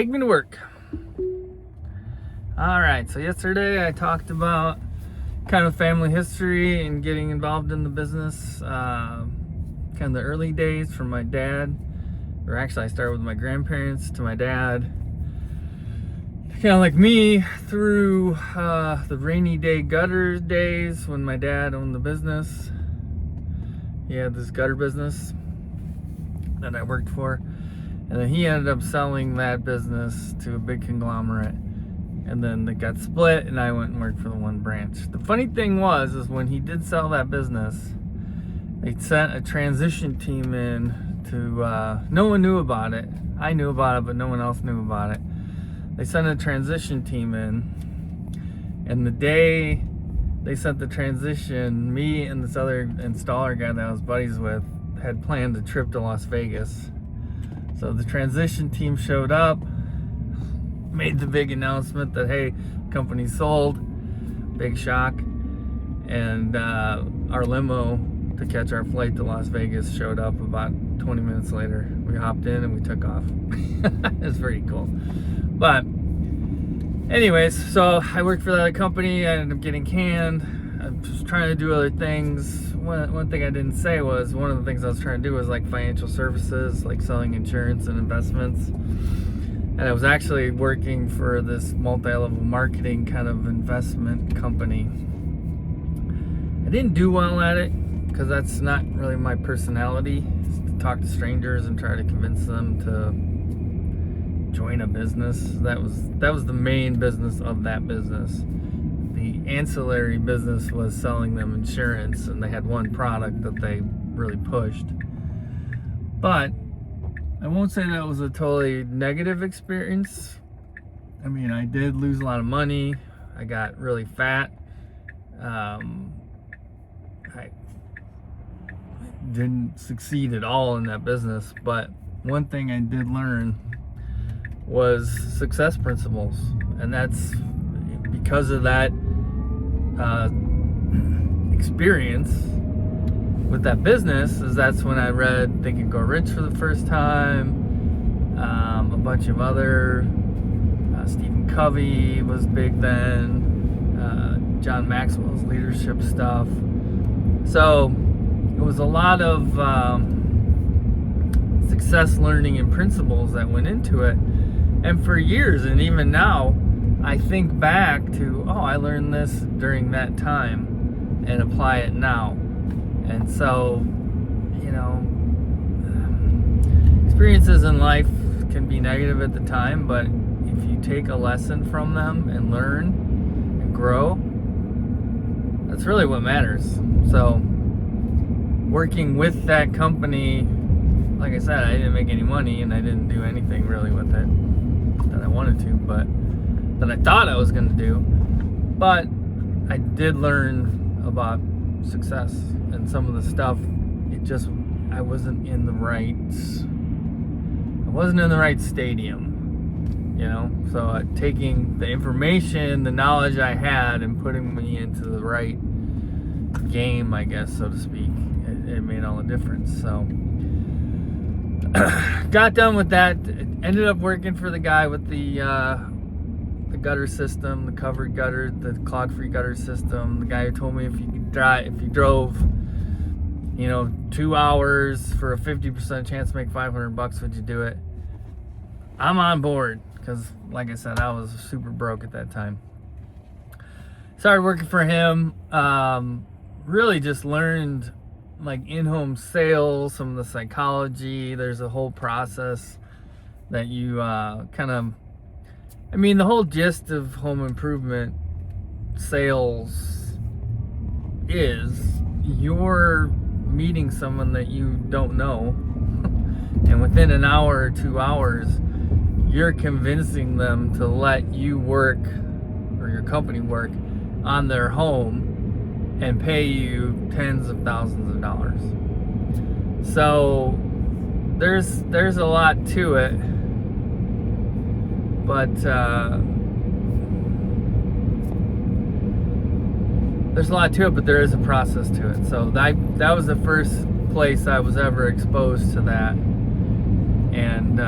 Take me to work. All right, so yesterday I talked about kind of family history and getting involved in the business, kind of the early days from my dad, or actually I started with my grandparents to my dad, kind of like me through the rainy day gutter days when my dad owned the business. He had this gutter business that I worked for, and then he ended up selling that business to a big conglomerate, and then they got split and I went and worked for the one branch. The funny thing is when he did sell that business, they sent a transition team in to, no one knew about it. I knew about it, but no one else knew about it. They sent a transition team in, and the day they sent the transition, me and this other installer guy that I was buddies with had planned a trip to Las Vegas. So the transition team showed up, made the big announcement that, hey, company sold, big shock, and our limo to catch our flight to Las Vegas showed up about 20 minutes later. We hopped in and we took off. It's pretty cool. But anyways, so I worked for that company. I ended up getting canned. I was trying to do other things. One thing I didn't say was one of the things I was trying to do was like financial services, like selling insurance and investments. And I was actually working for this multi-level marketing kind of investment company. I didn't do well at it because that's not really my personality, to talk to strangers and try to convince them to join a business. That was the main business of that business. The ancillary business was selling them insurance, and they had one product that they really pushed. But I won't say that was a totally negative experience. I mean, I did lose a lot of money. I got really fat. I didn't succeed at all in that business, but one thing I did learn was success principles, and that's because of that experience with that business. That's when I read Think and Grow Rich for the first time. A bunch of other Stephen Covey was big then. John Maxwell's leadership stuff. So it was a lot of success learning and principles that went into it. And for years, and even now, I think back to, I learned this during that time and apply it now. And so, experiences in life can be negative at the time, but if you take a lesson from them and learn and grow, that's really what matters. So, working with that company, like I said, I didn't make any money and I didn't do anything really with it that I wanted to, but that I thought I was going to do. But I did learn about success and some of the stuff. I wasn't in the right stadium, so taking the information, the knowledge I had, and putting me into the right game, I guess, so to speak, it made all the difference. So got done with that, ended up working for the guy with the gutter system, the covered gutter, the clog-free gutter system. The guy who told me if you drove 2 hours for a 50% chance to make $500, would you do it? I'm on board, because like I said, I was super broke at that time. Started working for him. Really just learned like in-home sales, some of the psychology. There's a whole process that you the whole gist of home improvement sales is you're meeting someone that you don't know, and within an hour or 2 hours, you're convincing them to let you work, or your company work, on their home and pay you tens of thousands of dollars. So there's a lot to it, but there is a process to it. So that was the first place I was ever exposed to that, and